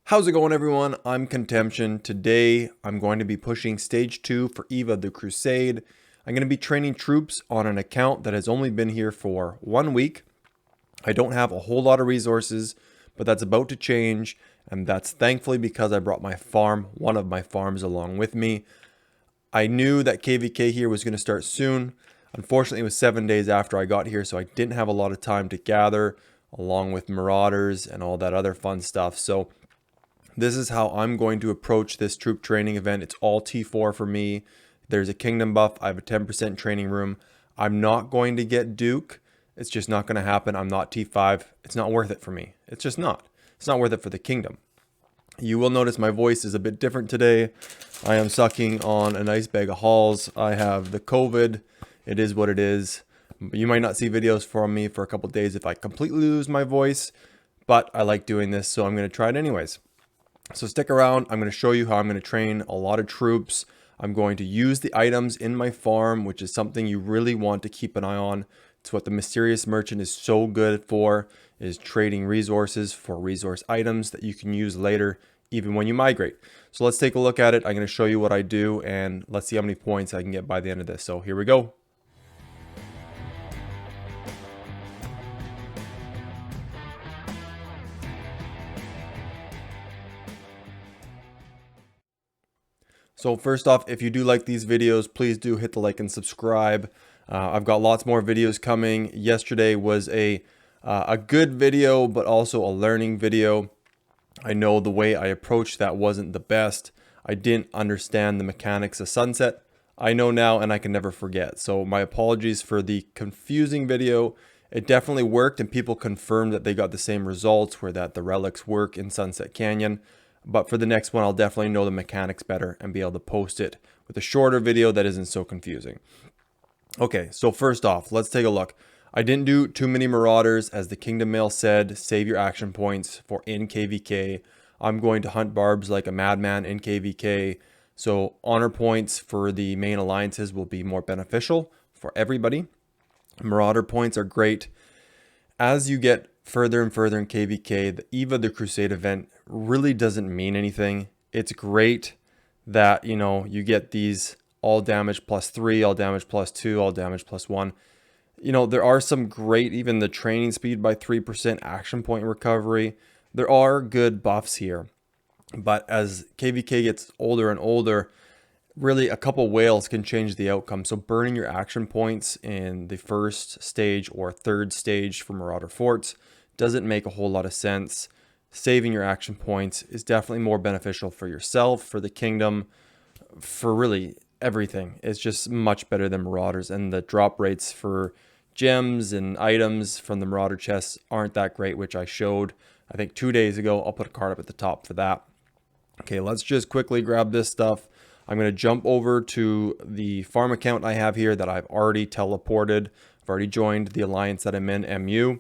How's it going, everyone? I'm Contemption. Today, I'm going to be pushing Stage 2 for EVA the Crusade. I'm going to be training troops on an account that has only been here for 1 week. I don't have a whole lot of resources, but that's about to change, and that's thankfully because I brought my farm, one of my farms, along with me. I knew that KVK here was going to start soon. Unfortunately, it was 7 days after I got here, so I didn't have a lot of time to gather, along with Marauders and all that other fun stuff. So this is how I'm going to approach this troop training event. It's all T4 for me. There's a kingdom buff. I have a 10% training room. I'm not going to get Duke. It's just not going to happen. I'm not T5. It's not worth it for me. It's just not. It's not worth it for the kingdom. You will notice my voice is a bit different today. I am sucking on a nice bag of Halls. I have the COVID. It is what it is. You might not see videos from me for a couple days if I completely lose my voice, but I like doing this, so I'm going to try it anyways. So stick around. I'm going to show you how I'm going to train a lot of troops. I'm going to use the items in my farm, which is something you really want to keep an eye on. It's what the Mysterious Merchant is so good for, is trading resources for resource items that you can use later, even when you migrate. So let's take a look at it. I'm going to show you what I do, and let's see how many points I can get by the end of this. So here we go. So first off, if you do like these videos, please do hit the like and subscribe. I've got lots more videos coming. Yesterday was a good video, but also a learning video. I know the way I approached that wasn't the best. I didn't understand the mechanics of Sunset. I know now, and I can never forget. So my apologies for the confusing video. It definitely worked, and people confirmed that they got the same results, where that the relics work in Sunset Canyon. But for the next one, I'll definitely know the mechanics better and be able to post it with a shorter video that isn't so confusing. Okay, so first off, let's take a look. I didn't do too many Marauders. As the Kingdom Mail said, save your action points for in KVK. I'm going to hunt barbs like a madman in KVK. So honor points for the main alliances will be more beneficial for everybody. Marauder points are great. As you get further and further in KVK, the EVA the Crusade event really doesn't mean anything. It's great that, you get these all damage +3, all damage +2, all damage +1. There are some great, even the training speed by 3%, action point recovery. There are good buffs here. But as KVK gets older and older, really a couple whales can change the outcome. So burning your action points in the first stage or third stage for Marauder Forts doesn't make a whole lot of sense. Saving your action points is definitely more beneficial for yourself, for the kingdom, for really everything. It's just much better than Marauders, and the drop rates for gems and items from the Marauder chests aren't that great, which I showed, I think 2 days ago. I'll put a card up at the top for that. Okay, let's just quickly grab this stuff. I'm going to jump over to the farm account I have here that I've already teleported. I've already joined the alliance that I'm in, MU.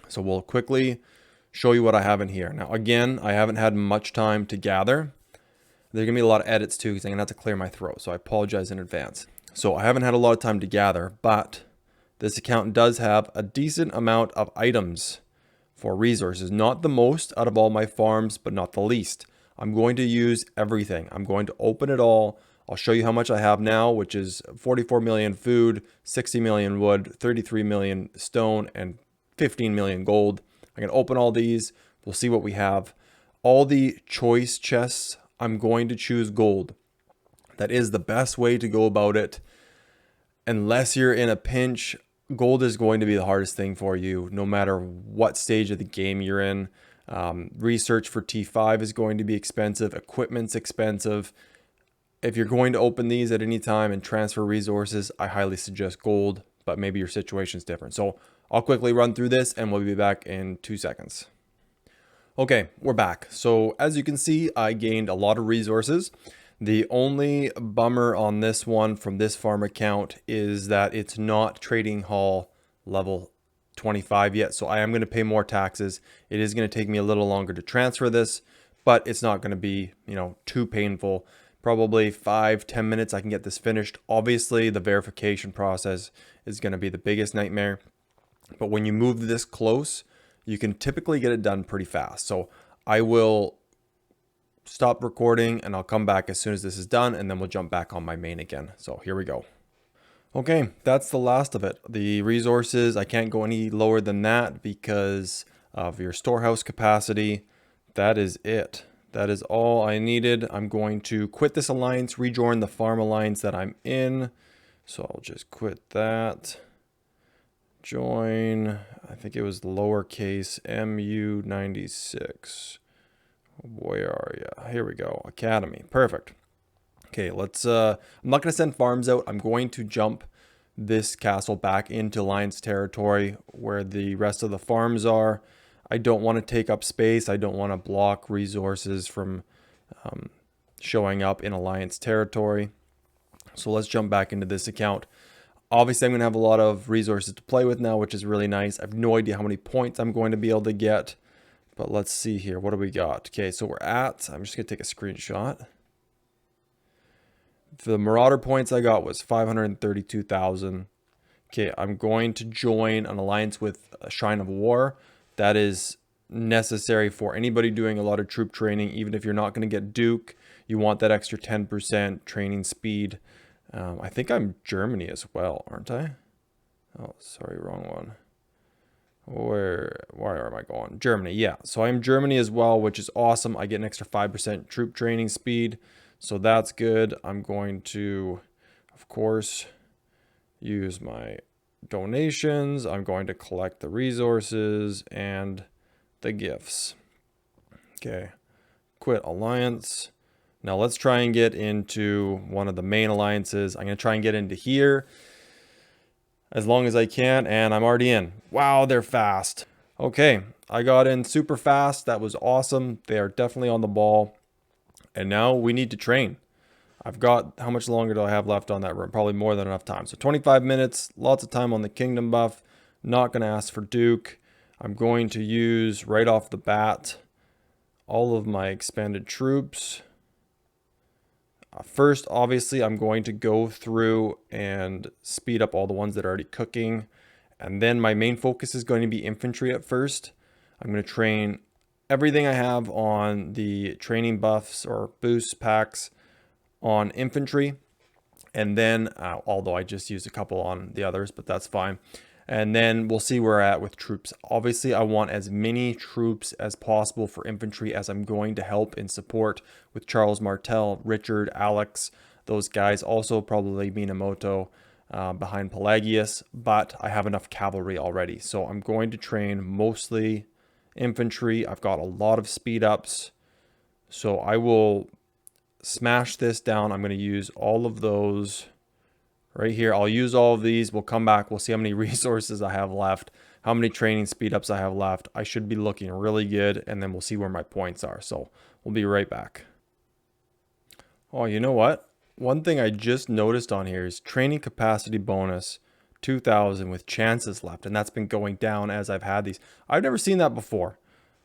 So we'll quickly show you what I have in here. Now, again, I haven't had much time to gather. There's going to be a lot of edits too, because I'm going to have to clear my throat. So I apologize in advance. So I haven't had a lot of time to gather, but this account does have a decent amount of items for resources. Not the most out of all my farms, but not the least. I'm going to use everything. I'm going to open it all. I'll show you how much I have now, which is 44 million food, 60 million wood, 33 million stone, and 15 million gold. I'm going to open all these. We'll see what we have. All the choice chests, I'm going to choose gold. That is the best way to go about it. Unless you're in a pinch, gold is going to be the hardest thing for you, no matter what stage of the game you're in. Research for T5 is going to be expensive. Equipment's expensive. If you're going to open these at any time and transfer resources, I highly suggest gold, but maybe your situation's different. So I'll quickly run through this and we'll be back in 2 seconds. Okay, we're back. So as you can see, I gained a lot of resources. The only bummer on this one from this farm account is that it's not trading hall level 25 yet. So I am going to pay more taxes. It is going to take me a little longer to transfer this, but it's not going to be, too painful. Probably 5-10 minutes I can get this finished. Obviously the verification process is going to be the biggest nightmare, but when you move this close, you can typically get it done pretty fast. So I will stop recording and I'll come back as soon as this is done, and then we'll jump back on my main again. So here we go. Okay, that's the last of it. The resources, I can't go any lower than that because of your storehouse capacity. That is it. That is all I needed. I'm going to quit this alliance, rejoin the farm alliance that I'm in. So I'll just quit that. Join, I think it was lowercase MU96. Where are you? Here we go. Academy. Perfect. Okay, let's, I'm not going to send farms out. I'm going to jump this castle back into Alliance territory where the rest of the farms are. I don't want to take up space. I don't want to block resources from showing up in Alliance territory. So let's jump back into this account. Obviously, I'm going to have a lot of resources to play with now, which is really nice. I have no idea how many points I'm going to be able to get. But let's see here. What do we got? Okay, so we're at, I'm just going to take a screenshot. The Marauder points I got was 532,000. Okay, I'm going to join an alliance with a Shrine of War. That is necessary for anybody doing a lot of troop training. Even if you're not going to get Duke, you want that extra 10% training speed. I think I'm Germany as well, aren't I? Oh, sorry, wrong one. Where am I going? Germany, yeah. So I'm Germany as well, which is awesome. I get an extra 5% troop training speed. So that's good. I'm going to, of course, use my donations. I'm going to collect the resources and the gifts. Okay, quit alliance. Now let's try and get into one of the main alliances. I'm going to try and get into here as long as I can, and I'm already in. Wow, they're fast. Okay, I got in super fast. That was awesome. They are definitely on the ball. And now we need to train. I've got, how much longer do I have left on that room? Probably more than enough time. So 25 minutes, lots of time on the kingdom buff. Not going to ask for Duke. I'm going to use right off the bat all of my expanded troops. First, obviously, I'm going to go through and speed up all the ones that are already cooking. And then my main focus is going to be infantry at first. I'm going to train everything I have on the training buffs or boost packs on infantry. And then, although I just used a couple on the others, but that's fine. And then we'll see where we're at with troops. Obviously, I want as many troops as possible for infantry as I'm going to help and support with Charles Martel, Richard, Alex, those guys. Also probably Minamoto behind Pelagius, but I have enough cavalry already. So I'm going to train mostly infantry. I've got a lot of speed ups. So I will smash this down. I'm going to use all of those right here. I'll use all of these. We'll come back. We'll see how many resources I have left, how many training speed ups I have left. I should be looking really good, and then we'll see where my points are. So we'll be right back. Oh, you know what? One thing I just noticed on here is training capacity bonus 2,000 with chances left, and that's been going down as I've had these. I've never seen that before.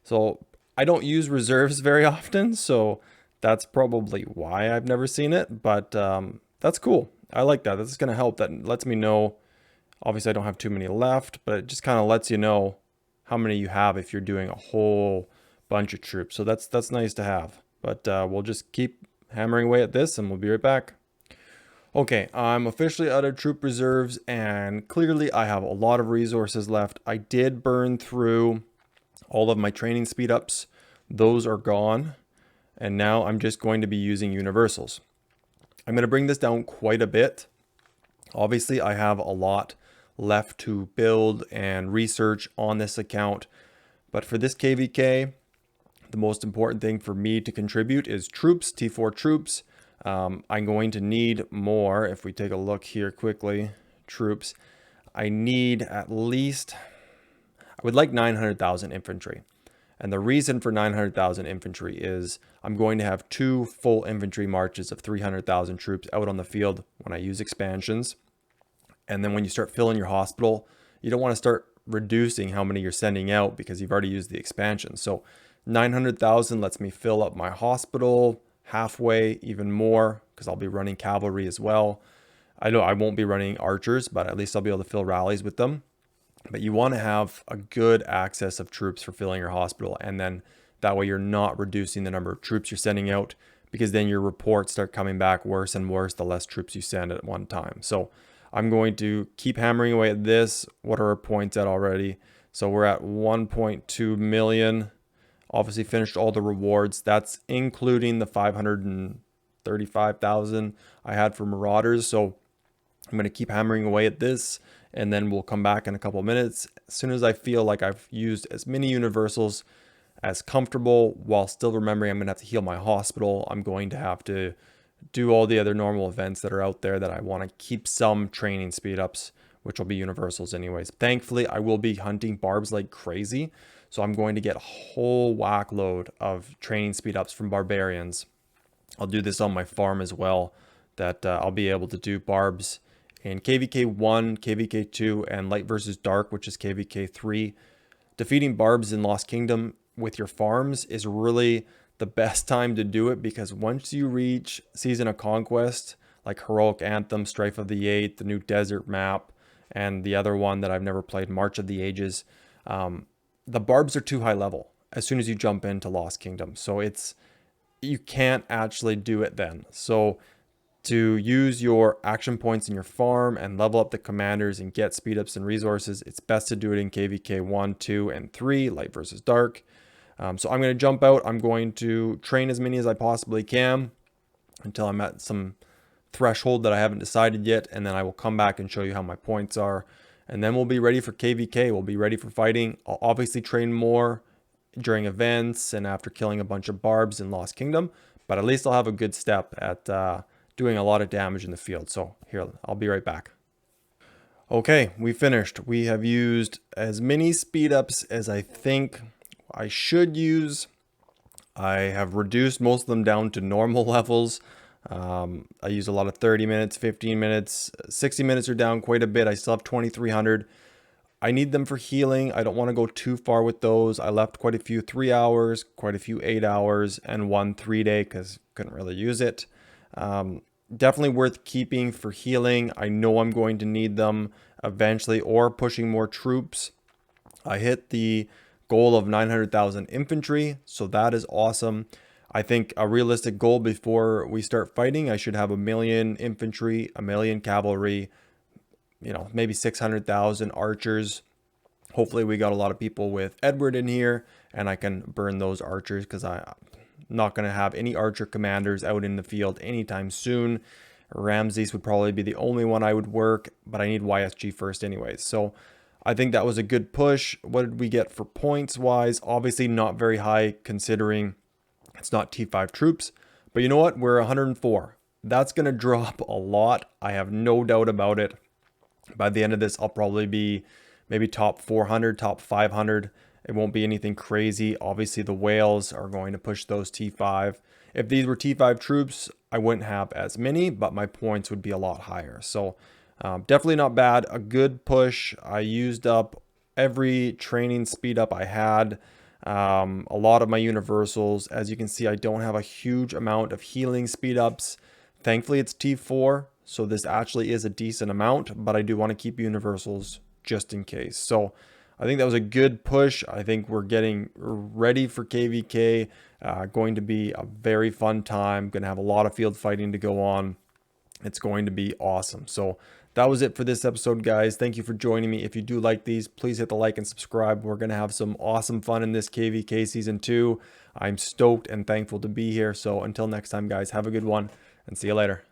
So I don't use reserves very often, so that's probably why I've never seen it, but that's cool. I like that. That's going to help. That lets me know. Obviously, I don't have too many left, but it just kind of lets you know how many you have if you're doing a whole bunch of troops. So that's nice to have. But we'll just keep hammering away at this, and we'll be right back. Okay, I'm officially out of troop reserves, and clearly I have a lot of resources left. I did burn through all of my training speed ups. Those are gone. And now I'm just going to be using universals. I'm going to bring this down quite a bit. Obviously, I have a lot left to build and research on this account. But for this KVK, the most important thing for me to contribute is troops, T4 troops. I'm going to need more. If we take a look here quickly, troops, I need at least, I would like 900,000 infantry. And the reason for 900,000 infantry is I'm going to have 2 full infantry marches of 300,000 troops out on the field when I use expansions. And then when you start filling your hospital, you don't want to start reducing how many you're sending out because you've already used the expansion. So 900,000 lets me fill up my hospital halfway, even more, because I'll be running cavalry as well. I know I won't be running archers, but at least I'll be able to fill rallies with them. But you want to have a good access of troops for filling your hospital and then That way you're not reducing the number of troops you're sending out, because then your reports start coming back worse and worse the less troops you send at one time. So I'm going to keep hammering away at this. What are our points at already? So we're at 1.2 million. Obviously finished all the rewards. That's including the 535,000 I had for Marauders. So I'm going to keep hammering away at this, and then we'll come back in a couple of minutes. As soon as I feel like I've used as many universals as comfortable, while still remembering I'm going to have to heal my hospital, I'm going to have to do all the other normal events that are out there that I want to keep some training speed ups, which will be universals anyways. Thankfully, I will be hunting barbs like crazy, so I'm going to get a whole whack load of training speed ups from barbarians. I'll do this on my farm as well, that I'll be able to do barbs in KVK 1, KVK 2, and Light versus Dark, which is KVK 3. Defeating barbs in Lost Kingdom with your farms is really the best time to do it, because once you reach Season of Conquest, like Heroic Anthem, Strife of the Eighth, the new desert map, and the other one that I've never played, March of the Ages, the barbs are too high level as soon as you jump into Lost Kingdom. So you can't actually do it then. So to use your action points in your farm and level up the commanders and get speed ups and resources, it's best to do it in KVK 1, 2, and 3, Light versus Dark. So I'm going to jump out. I'm going to train as many as I possibly can until I'm at some threshold that I haven't decided yet, and then I will come back and show you how my points are, and then we'll be ready for KVK. We'll be ready for fighting. I'll obviously train more during events and after killing a bunch of barbs in Lost Kingdom, but at least I'll have a good step at doing a lot of damage in the field. So here, I'll be right back. Okay, we finished. We have used as many speed ups as I think I should use. I have reduced most of them down to normal levels. I use a lot of 30 minutes, 15 minutes, 60 minutes are down quite a bit. I still have 2,300. I need them for healing. I don't want to go too far with those. I left quite a few 3 hours, quite a few 8 hours, and one 3-day because couldn't really use it. Definitely worth keeping for healing. I know I'm going to need them eventually, or pushing more troops. I hit the goal of 900,000 infantry, so that is awesome. I think a realistic goal before we start fighting, I should have 1 million infantry, 1 million cavalry, maybe 600,000 archers. Hopefully we got a lot of people with Edward in here, and I can burn those archers, because I'm not going to have any archer commanders out in the field anytime soon. Ramses would probably be the only one I would work, but I need YSG first anyways. So I think that was a good push. What did we get for points wise? Obviously not very high considering it's not T5 troops, but you know what? We're 104. That's going to drop a lot. I have no doubt about it. By the end of this, I'll probably be maybe top 400, top 500. It won't be anything crazy. Obviously, the whales are going to push those T5. If these were T5 troops, I wouldn't have as many, but my points would be a lot higher. So definitely not bad. A good push. I used up every training speed up I had. A lot of my universals. As you can see, I don't have a huge amount of healing speed ups. Thankfully, it's T4, so this actually is a decent amount, but I do want to keep universals just in case. So I think that was a good push. I think we're getting ready for KVK. Going to be a very fun time. Going to have a lot of field fighting to go on. It's going to be awesome. So that was it for this episode, guys. Thank you for joining me. If you do like these, please hit the like and subscribe. We're going to have some awesome fun in this KVK Season 2. I'm stoked and thankful to be here. So until next time, guys, have a good one and see you later.